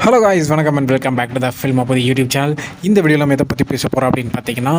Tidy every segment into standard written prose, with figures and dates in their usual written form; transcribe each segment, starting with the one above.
Hello guys, வணக்கம் and welcome back to the film அப்போது YouTube channel. இந்த வீடியோவில் நம்ம எதை பற்றி பேச போகிறோம் அப்படின்னு பார்த்தீங்கன்னா,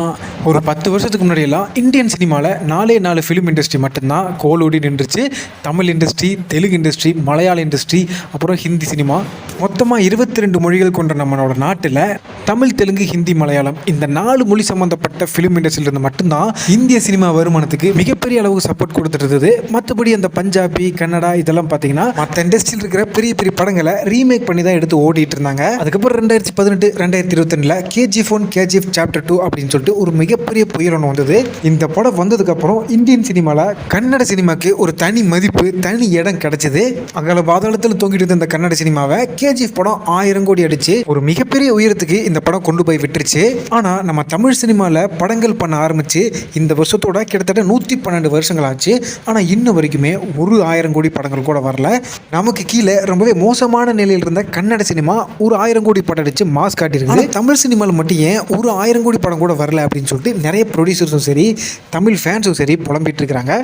ஒரு 10 வருஷத்துக்கு முன்னாடியெல்லாம் இந்தியன் சினிமாவில் 4 ஃபிலிம் இண்டஸ்ட்ரி மட்டும்தான் கோலோடி நின்றுச்சு. தமிழ் இண்டஸ்ட்ரி, தெலுங்கு இண்டஸ்ட்ரி, மலையாள இண்டஸ்ட்ரி, அப்புறம் ஹிந்தி சினிமா, மொத்தமாக 22 மொழிகள் கொண்ட நம்மளோட நாட்டில் தமிழ், தெலுங்கு, ஹிந்தி, மலையாளம் இந்த 4 மொழி சம்மந்தப்பட்ட ஃபிலிம் இண்டஸ்ட்ரியிலிருந்து மட்டும்தான் இந்திய சினிமா வருமானத்துக்கு மிகப்பெரிய அளவுக்கு சப்போர்ட் கொடுத்துட்டு இருந்தது. மற்றபடி அந்த பஞ்சாபி, கன்னடா இதெல்லாம் பார்த்தீங்கன்னா மற்ற இண்டஸ்ட்ரியில் இருக்கிற பெரிய பெரிய படங்களை ரீமேக் பண்ணி தான் எடுத்து ஓடிட்டு இருந்தாங்க. அதுக்கப்புறம் 2018, 2022 KGF 1, KGF Chapter 2 அப்படின்னு சொல்லிட்டு ஒரு மிகப்பெரிய புயல் ஒன்று வந்தது. இந்த படம் வந்ததுக்கு அப்புறம் இந்தியன் சினிமாவில் கன்னட சினிமாக்கு ஒரு தனி மதிப்பு, தனி இடம் கிடைச்சது. அங்கே பாதாளத்தில் தொங்கிட்டு இருந்த இந்த கன்னட சினிமாவை KGF படம் 1000 கோடி அடிச்சு ஒரு மிகப்பெரிய உயரத்துக்கு இந்த படம் கொண்டு போய் விட்டுருச்சு. ஆனா நம்ம தமிழ் சினிமாவில் படங்கள் பண்ண ஆரம்பிச்சு இந்த வருஷத்தோட கிட்டத்தட்ட 112 வருஷங்கள் ஆச்சு. ஆனா இன்னும் வரைக்குமே ஒரு 1000 கோடி படங்கள் கூட வரல. நமக்கு கீழே ரொம்பவே மோசமான நிலையில் இருந்த கன்னட சினிமா ஒரு 1000 கோடி படம் அடிச்சு மாஸ் காட்டியிருக்கு. தமிழ் சினிமாவில் மட்டும் ஏன் ஒரு 1000 கோடி படம் கூட வரல அப்படின்னு சொல்லிட்டு நிறைய ப்ரொடியூசர்ஸும் சரி, தமிழ் ஃபேன்ஸும் சரி புலம்பிட்டு இருக்கிறாங்க.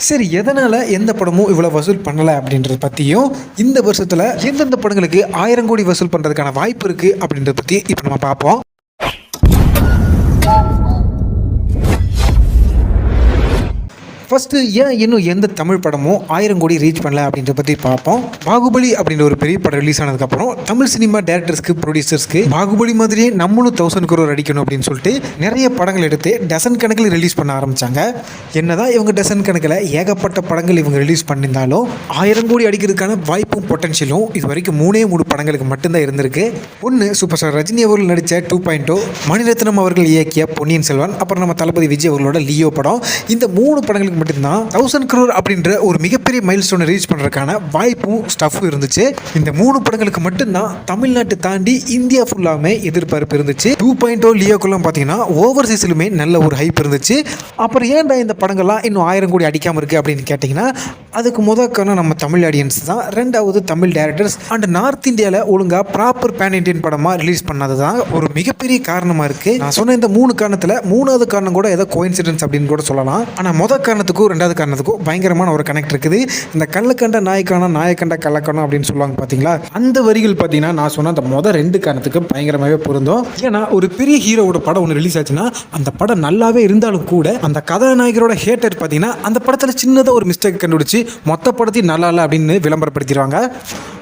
சரி, எதனால எந்த படமும் இவ்வளவு வசூல் பண்ணல அப்படின்றத பத்தியும், இந்த வருஷத்துல எந்தெந்த படங்களுக்கு 1000 கோடி வசூல் பண்றதுக்கான வாய்ப்பு இருக்கு அப்படின்றத பத்தி இப்ப நம்ம பார்ப்போம். ஃபர்ஸ்ட், ஏன் இன்னும் எந்த தமிழ் படமும் 1000 கோடி ரீச் பண்ணல அப்படின்றத பற்றி பார்ப்போம். பாகுபலி அப்படின்ற ஒரு பெரிய படம் ரிலீஸ் ஆனதுக்கப்புறம் தமிழ் சினிமா டேரக்டர்ஸ்க்கு, ப்ரொடியூசர்ஸ்க்கு பாகுபலி மாதிரியே நம்மளும் 1000 crore அடிக்கணும் அப்படின்னு சொல்லிட்டு நிறைய படங்கள் எடுத்து டசன் கணக்கில் ரிலீஸ் பண்ண ஆரம்பித்தாங்க. என்னதான் இவங்க டசன் கணக்கில் ஏகப்பட்ட படங்கள் இவங்க ரிலீஸ் பண்ணியிருந்தாலும் 1000 கோடி அடிக்கிறதுக்கான வாய்ப்பும் பொட்டன்ஷியலும் இது வரைக்கும் 3 படங்களுக்கு மட்டும்தான் இருந்திருக்கு. ஒன்று சூப்பர் ஸ்டார் ரஜினி அவர்கள் நடித்த 2.0, மணிரத்னம் அவர்கள் இயக்கிய பொன்னியின் செல்வன், அப்புறம் நம்ம தளபதி விஜய் அவர்களோட லியோ படம். இந்த 3 படங்களுக்கு மட்டும்தான் 1000 crore அப்படின்ற ஒரு மிகப்பெரிய மைல் ஸ்டோனை ரீச் பண்றதுக்கான வாய்ப்பும் ஸ்டஃப்பும் இருந்துச்சு. இந்த 3 படங்களுக்கு மட்டும்தான் தமிழ்நாட்டை தாண்டி இந்தியா ஃபுல்லாமே எதிர்பார்ப்பு இருந்துச்சு. 2.0 லியோக்குலாம் பார்த்தீங்கன்னா ஓவர்சீஸ்லுமே நல்ல ஒரு ஹைப் இருந்துச்சு. அப்புறம் ஏன்டா இந்த படங்கள்லாம் இன்னும் 1000 கோடி அடிக்காம இருக்கு அப்படின்னு கேட்டிங்கன்னா, அதுக்கு முதல் காரணம் நம்ம தமிழ் ஆடியன்ஸ் தான். ரெண்டாவது தமிழ் டேரக்டர்ஸ் அண்ட் நார்த் இந்தியாவில் ஒழுங்கா ப்ராப்பர் பேன் இண்டியன் படமாக ரிலீஸ் பண்ணது தான் ஒரு மிகப்பெரிய காரணமாக இருக்கு. நான் சொன்ன இந்த 3 காரணத்தில் 3வது காரணம் கூட ஏதோ கோயின்சிடன்ஸ் அப்படின்னு கூட சொல்லலாம். ஆனால் முதல் காரணத்துக்கும் 2வது காரணத்துக்கும் பயங்கரமான ஒரு கனெக்ட் இருக்குது. இந்த கள்ளக்கண்ட நாயக்கானம், நாயக்கண்ட கள்ளக்கணம் அப்படின்னு சொல்லுவாங்க பார்த்தீங்களா, அந்த வரிகள் பார்த்தீங்கன்னா நான் சொன்ன அந்த முதல் 2 காரணத்துக்கு பயங்கரமாகவே பொருந்தும். ஏன்னா ஒரு பெரிய ஹீரோவோட படம் ஒன்று ரிலீஸ் ஆச்சுன்னா அந்த படம் நல்லாவே இருந்தாலும் கூட அந்த கதாநாயகரோட ஹேட்டர் பார்த்தீங்கன்னா அந்த படத்தில் சின்னதாக ஒரு மிஸ்டேக் கண்டுபிடிச்சு மொத்த படத்தையும் நல்லா இல்லை அப்படின்னு விளம்பரப்படுத்திடுவாங்க.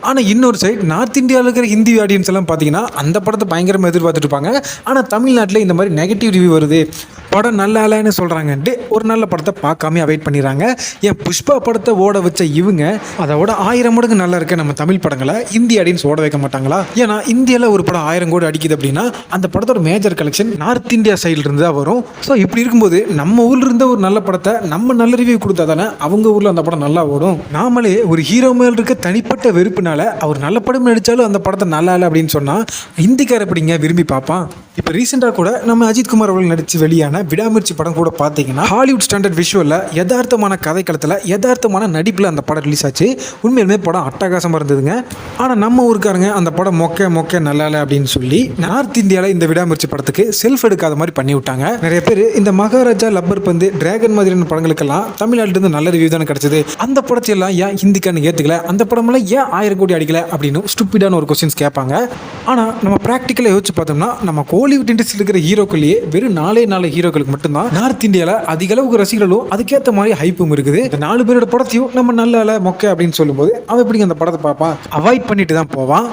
ஆனால் இன்னொரு சைட் நார்த் இந்தியாவில் இருக்கிற ஹிந்தி ஆடியன்ஸ் எல்லாம் பார்த்தீங்கன்னா அந்த படத்தை பயங்கரமாக எதிர்பார்த்துட்டு இருப்பாங்க. ஆனால் தமிழ்நாட்டில் இந்த மாதிரி நெகட்டிவ் ரிவ்யூ வருது, படம் நல்லா இல்லைன்னு சொல்கிறாங்கன்ட்டு ஒரு நல்ல படத்தை பார்க்காம அவாய்ட் பண்ணிடுறாங்க. ஏன் புஷ்பா படத்தை ஓட வச்ச இவங்க அதோட 1000 மடங்கு நல்லா இருக்க நம்ம தமிழ் படங்களை இந்தி ஆடியன்ஸ் ஓட வைக்க மாட்டாங்களா? ஏன்னா இந்தியாவில் ஒரு படம் 1000 கோடி அடிக்குது அப்படின்னா அந்த படத்தோட மேஜர் கலெக்ஷன் நார்த் இந்தியா சைடில் இருந்து தான் வரும். ஸோ இப்படி இருக்கும்போது நம்ம ஊரில் இருந்த ஒரு நல்ல படத்தை நம்ம நல்ல ரிவ்யூ கொடுத்தா தானே அவங்க ஊரில் அந்த படம் நல்லா ஓடும். நாமளே ஒரு ஹீரோ மேல் இருக்க தனிப்பட்ட வெறுப்புனால அவர் நல்ல படம் நடித்தாலும் அந்த படத்தை நல்லா இல்லை அப்படின்னு சொன்னால் இந்திக்கார எப்படிங்க விரும்பி பார்ப்பான்? இப்போ ரீசெண்டாக கூட நம்ம அஜித் குமார் அவர்கள் நடித்து வெளியான விடாமுயற்சி படம் கூட பார்த்தீங்கன்னா ஹாலிவுட் ஸ்டாண்டர்ட் விஷுவலில் யதார்த்தமான கதைக்களத்தில் யதார்த்தமான நடிப்பில் அந்த படம் ரிலீஸ் ஆச்சு. உண்மையிலுமே படம் அட்டகாசமாக இருந்ததுங்க. ஆனால் நம்ம ஊருக்காரங்க அந்த படம் மொக்க நல்லா இல்லை அப்படின்னு சொல்லி நார்த் இந்தியாவில் இந்த விடாமுயற்சி படத்துக்கு செல்ஃப் எடுக்காத மாதிரி பண்ணி விட்டாங்க. நிறைய பேர் இந்த மகாராஜா, லப்பர் பந்து, டிராகன் மாதிரியான படங்களுக்கெல்லாம் தமிழ்நாட்டிலிருந்து நல்ல ரிவ்யூ தானே கிடைச்சது. அந்த படத்தையெல்லாம் ஏன் ஹிந்திக்கான ஏற்றுக்கல, அந்த படமெல்லாம் ஏன் 1000 கோடி அடிக்கல அப்படின்னு ஸ்டூப்பிடான ஒரு கொஸ்டின்ஸ் கேட்பாங்க. ஆனால் நம்ம ப்ராக்டிக்கலாக யோசிச்சு பார்த்தோம்னா நம்ம கோலிவுட் இண்டஸ்ட்ரியில் இருக்கிற ஹீரோக்கள்லேயே வெறும் 4 ஹீரோக்களுக்கு மட்டும்தான் நார்த் இந்தியாவில் அதிக அளவுக்கு ரசிகர்களும் அதுக்கேற்ற மாதிரி ஹைப்பும் இருக்குது. இந்த 4 பேரோட படத்தையும் நம்ம நல்ல மொக்க அப்படின்னு சொல்லும்போது அவன் எப்படிங்க அந்த படத்தை பார்ப்பான்? அவாய்ட் பண்ணிட்டு தான் போவான்.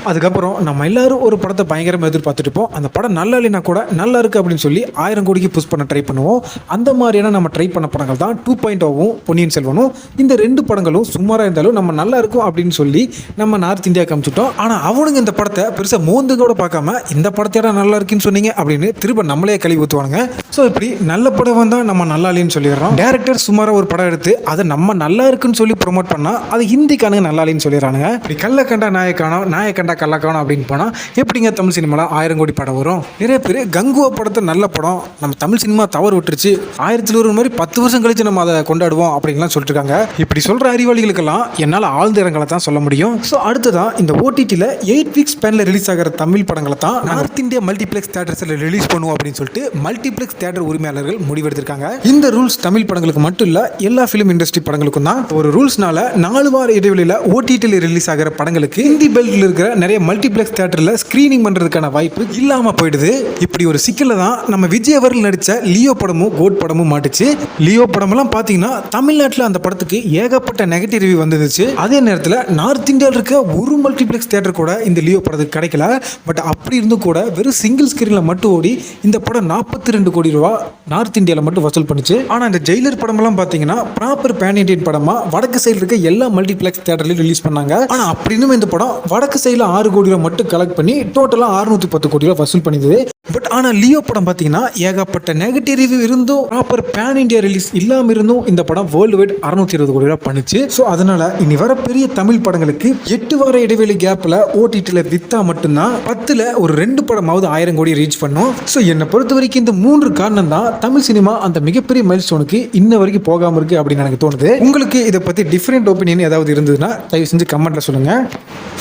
அதுக்கப்புறம் நம்ம எல்லாரும் ஒரு படத்தை பயங்கரமாக எதிர்பார்த்துட்டு இருப்போம். அந்த படம் நல்லா இல்லைனா கூட நல்லா இருக்குது அப்படின்னு சொல்லி 1000 கோடிக்கு புஷ் பண்ண ட்ரை பண்ணுவோம். அந்த மாதிரியான நம்ம ட்ரை பண்ண படங்கள் தான் 2.0வும் பொன்னியின் செல்வனும். இந்த 2 படங்களும் சுமாராக இருந்தாலும் நம்ம நல்லா இருக்கும் அப்படின்னு சொல்லி நம்ம நார்த் இந்தியா காமிச்சிட்டோம். ஆனால் அவனுங்க இந்த படத்தை பெருசாக மோந்து கூட பார்க்காம இந்த படத்தையோட நல்லா இருக்குன்னு சொன்னீங்க அப்படின்னு திரும்ப நம்மளே கழுவி ஊற்றுவானுங்க. ஸோ இப்படி நல்ல படம் வந்தால் நம்ம நல்லா இல்லைன்னு சொல்லிடுறோம். டேரக்டர் சுமாராக ஒரு படம் எடுத்து அதை நம்ம நல்லா இருக்குன்னு சொல்லி ப்ரொமோட் பண்ணால் அது ஹிந்திக்கானுங்க நல்லா இல்லைன்னு சொல்லிடுறானுங்க. இப்படி கள்ளக்கண்டா நாயக்கண்டா கள்ளக்கணம் அப்படின்னு போனால் எப்படிங்க தமிழ் சினிமாவில் 1000 கோடி படம் வரும்? நிறைய பேர் கங்குவா படத்தை நல்ல படம், நம்ம தமிழ் சினிமா தவறு விட்டுருச்சு, 1001 மாதிரி 10 வருஷம் கழிச்சு நம்ம அதை கொண்டாடுவோம் அப்படின்லாம் சொல்லிட்டு இருக்காங்க. இப்படி சொல்கிற அறிவாளிகளுக்கெல்லாம் என்னால் ஆழ்ந்த இடங்களை தான் சொல்ல முடியும். ஸோ அடுத்ததான் இந்த ஓடிடியில் 8 வீக்ஸ் ஸ்பேனில் ரிலீஸ் ஆகிற தமிழ் படங்களை தான் நார்த் இந்தியா மல்டிப்ளெக்ஸ் தியேட்டர்ஸில் ரிலீஸ் பண்ணுவோம் அப்படின்னு சொல்லிட்டு மல்டிப்ளெக்ஸ் தியேட்டர் உரிமையாளர்கள் முடிவெடுத்திருக்காங்க. இந்த ரூல்ஸ் தமிழ் படங்களுக்கு மட்டும் இல்லை, எல்லா ஃபிலிம் இண்டஸ்ட்ரி படங்களுக்கும் தான். ஒரு ரூல்ஸ்னால 4 வார இடைவெளியில் ஓடிடியில் ரிலீஸ் ஆகிற படங்களுக்கு ஹிந்தி பெல்ட்டில் இருக்கிற நிறைய மல்டிப்ளெக்ஸ் தியேட்டர்ல ஸ்கிரீனிங் பண்றதுக்கான வாய்ப்பு இல்லாம போயிடுது. இப்படி ஒரு சிக்கல தான் நம்ம விஜய் அவர்கள் நடிச்ச லியோ படமும் கோட் படமும் மாட்டுச்சு. லியோ படமெல்லாம் பாத்தீங்கன்னா தமிழ்நாட்டில் அந்த படத்துக்கு ஏகப்பட்ட நெகட்டிவ் ரிவ்யூ வந்துருச்சு. அதே நேரத்தில் நார்த் இந்தியாவில் இருக்க ஒரு மல்டிப்ளெக்ஸ் தியேட்டர் கூட இந்த லியோ படத்துக்கு கிடைக்கல. பட் அப்படி இருந்தும் கூட வெறும் சிங்கிள் ஸ்கிரீன்ல மட்டும் ஓடி இந்த படம் 42 கோடி ரூபா நார்த் இந்தியாவில் மட்டும் வசூல் பண்ணுச்சு. ஆனா இந்த ஜெயிலர் படமெல்லாம் பாத்தீங்கன்னா ப்ராப்பர் பேன் இண்டியன் படமா வடக்கு சைடு இருக்க எல்லா மல்டிப்ளெக்ஸ் தியேட்டர்லயும் ரிலீஸ் பண்ணாங்க. ஆனா அப்படி இருந்தும் இந்த படம் வடக்கு சைடுல 6 கோடி ரூபா மட்டும் கலெக்ட் பண்ணி டோட்டலா 610 கோடி ரூபா வசூல் பண்ணிது. பட் ஆனா லியோ படம் பாத்தீங்கன்னா ஏகப்பட்ட நெகட்டிவ் ரிவ்யூ இருந்தும் ப்ராப்பர் பேன் இந்தியா ரிலீஸ் இல்லாம இருந்தும் இந்த படம் வேர்ல்டு வைட் 620 கோடி ரூபாய் பண்ணுச்சு. ஸோ அதனால இனி வர பெரிய தமிழ் படங்களுக்கு 8 வார இடைவெளி கேப்ல ஓடிடில வித்தா மட்டும்தான் 10ல ஒரு 2 படமாவது 1000 கோடி ரீச் பண்ணும். ஸோ என்னை பொறுத்த வரைக்கும் இந்த 3 காரணம் தான் தமிழ் சினிமா அந்த மிகப்பெரிய மைல் ஸ்டோனுக்கு இன்ன வரைக்கும் போகாம இருக்கு அப்படின்னு எனக்கு தோணுது. உங்களுக்கு இதை பத்தி டிஃபரெண்ட் ஒப்பீனியன் ஏதாவது இருந்ததுன்னா தயவு செஞ்சு கமெண்ட்ல சொல்லுங்க.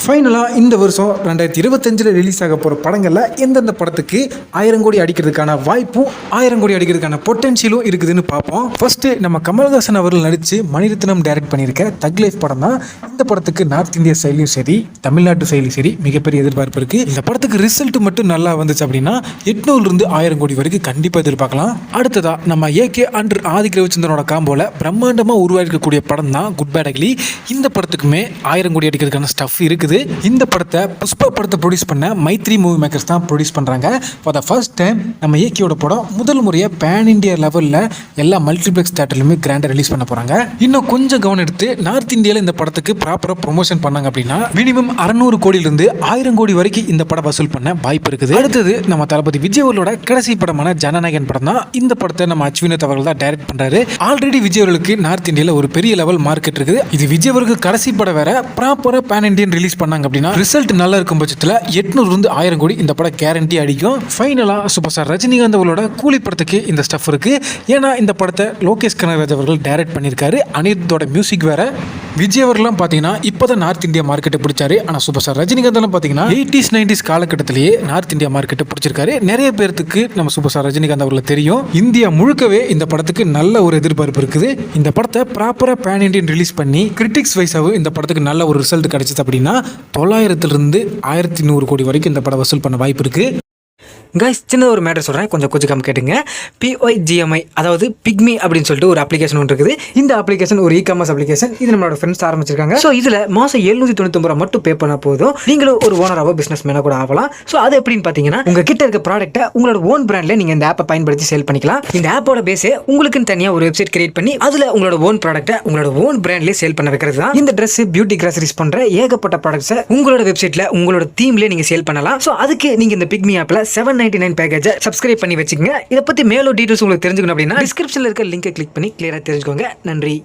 ஃபைனலா இந்த வருஷம் 2025 ரிலீஸ் ஆக போற படங்கள்ல எந்தெந்த படத்துக்கு 1000 கோடி அடிக்கிறதுக்கான வாய்ப்பும் 1000 கோடி அடிக்கிறதுக்கான பொட்டன்ஷியலும் இருக்குதுன்னு பார்ப்போம். ஃபர்ஸ்ட் நம்ம கமல்ஹாசன் அவர்கள் நடிச்சு மணிரத்னம் டைரக்ட் பண்ணியிருக்க தக் லைஃப் படம் தான். இந்த படத்துக்கு நார்த் இந்தியா சைட்லையும் சரி தமிழ்நாட்டு சைட்லையும் சரி மிகப்பெரிய எதிர்பார்ப்பு இருக்கு. இந்த படத்துக்கு ரிசல்ட் மட்டும் நல்லா வந்துச்சு அப்படின்னா 800 இருந்து 1000 கோடி வரைக்கும் கண்டிப்பா எதிர்பார்க்கலாம். அடுத்ததா நம்ம ஏகே அண்ட் ஆதிக் ரவிச்சந்திரனோட காம்போல பிரம்மாண்டமா உருவாக்கக்கூடிய படம் தான் குட் பேட் அக்லி. இந்த படத்துக்குமே 1000 கோடி அடிக்கிறதுக்கான ஸ்டஃப் இருக்குது. இந்த படத்தை புஷ்பா படத்தை ப்ரொடியூஸ் பண்ண மைத்ரி மூவி மேக்கர்ஸ் தான் ப்ரொடியூஸ் பண்றாங்க. ஃபார் த ஃபர்ஸ்ட் டைம் நம்ம ஏகேயோட படம் முதல் முறையாக பேன் இந்தியா லெவலில் எல்லா மல்டிப்ளெக்ஸ் தியேட்டர்லையுமே கிராண்டாக ரிலீஸ் பண்ண போகிறாங்க. இன்னும் கொஞ்சம் கவனம் எடுத்து நார்த் இந்தியாவில் இந்த படத்துக்கு ப்ராப்பராக ப்ரொமோஷன் பண்ணாங்க அப்படின்னா மினிமம் 600 கோடியிலிருந்து 1000 கோடி வரைக்கும் இந்த படம் வசூல் பண்ண வாய்ப்பு இருக்குது. அடுத்தது நம்ம தளபதி விஜய் அவர்களோட கடைசி படமான ஜனநாயகன் படம் தான். இந்த படத்தை நம்ம அஸ்வினத் அவர்கள் தான் டைரக்ட் பண்றாரு. ஆல்ரெடி விஜய் அவர்களுக்கு நார்த் இந்தியாவில் ஒரு பெரிய லெவல் மார்க்கெட் இருக்குது. இது விஜய் அவருக்கு கடைசி படம் வேற. ப்ராப்பராக பேன் இந்தியன் ரிலீஸ் பண்ணாங்க அப்படின்னா ரிசல்ட் நல்லா இருக்கும் பட்சத்தில் 800 இருந்து 1000 கோடி இந்த படம் கேரண்டி அடிக்கும். ஃபைனலா சூப்பர் ஸ்டார் ரஜினிகாந்த் அவர்களோட கூலி படத்துக்கு இந்த ஸ்டஃப் இருக்கு. ஏன்னா இந்த படத்தை லோகேஷ் கனகராஜ் அவர்கள் டைரக்ட் பண்ணியிருக்காரு. அனிருத்தோட மியூசிக் வேற. விஜய் அவர்கள்லாம் பார்த்தீங்கன்னா இப்போதான் நார்த் இந்தியா மார்க்கெட்டை பிடிச்சாரு. ஆனால் சூப்பர் ஸ்டார் ரஜினிகாந்த் எல்லாம் பார்த்தீங்கன்னா 80s 90s காலகட்டத்திலேயே நார்த் இந்தியா மார்க்கெட்டை பிடிச்சிருக்காரு. நிறைய பேருக்கு நம்ம சூப்பர் ஸ்டார் ரஜினிகாந்த் அவர்கள் தெரியும். இந்தியா முழுக்கவே இந்த படத்துக்கு நல்ல ஒரு எதிர்பார்ப்பு இருக்குது. இந்த படத்தை ப்ராப்பராக பேன் இண்டியன் ரிலீஸ் பண்ணி கிரிட்டிக்ஸ் வைஸாகவும் இந்த படத்துக்கு நல்ல ஒரு ரிசல்ட் கிடைச்சது அப்படின்னா 900 இருந்து 1100 கோடி வரைக்கும் இந்த படம் வசூல் பண்ண வாய்ப்பு இருக்கு. கைஸ், சின்னதாக ஒரு மேட்டர் சொல்கிறேன், கொஞ்சம் கொஞ்சம் கேட்டுங்க. PYGMI அதாவது பிக்மி அப்படின்னு சொல்லிட்டு ஒரு அப்ளிகேஷன் ஒன்று இருக்குது. இந்த அப்ளிகேஷன் ஒரு இ-காமர்ஸ் அப்ளிகேஷன். இது நம்மளோட ஃப்ரெண்ட்ஸ் ஆரம்பிச்சிருக்காங்க. ஸோ இதில் மாதம் 799 ரூபா மட்டும் பே பண்ணால் போதும். நீங்களும் ஒரு ஓனராகவோ பிஸ்னஸ் மேனாக கூட ஆகலாம். ஸோ அது எப்படின்னு பார்த்தீங்கன்னா உங்கள் கிட்ட இருக்க ப்ராடக்ட்டை உங்களோட ஓன் பிராண்டில் நீங்கள் இந்த ஆப்பை பயன்படுத்தி சேல் பண்ணிக்கலாம். இந்த ஆப்போட பேஸே உங்களுக்குன்னு தனியாக ஒரு வெப்சைட் கிரியேட் பண்ணி அதில் உங்களோட ஓன் ப்ராடக்ட்டை உங்களோட ஓன் பிராண்ட்லேயே சேல் பண்ண வைக்கிறது தான். இந்த ட்ரெஸ், பியூட்டி, கிராசரிஸ் பண்ணுற ஏகப்பட்ட ப்ராடக்ட்ஸை உங்களோட வெப்சைட்டில் உங்களோட தீம்லேயே நீங்கள் சேல் பண்ணலாம். ஸோ அதுக்கு நீங்கள் இந்த பிக்மி ஆப்பில் 799 பேக்கேஜை சப்ஸ்கிரைப் பண்ணி வச்சுக்கோங்க. இதை பற்றி மேலும் டீட்டெயில்ஸ் உங்களுக்கு தெரிஞ்சுக்கணும் அப்படின்னா டிஸ்கிரிப்ஷனில் இருக்க லிங்கை கிளிக் பண்ணி கிளியராக தெரிஞ்சுக்கோங்க. நன்றி.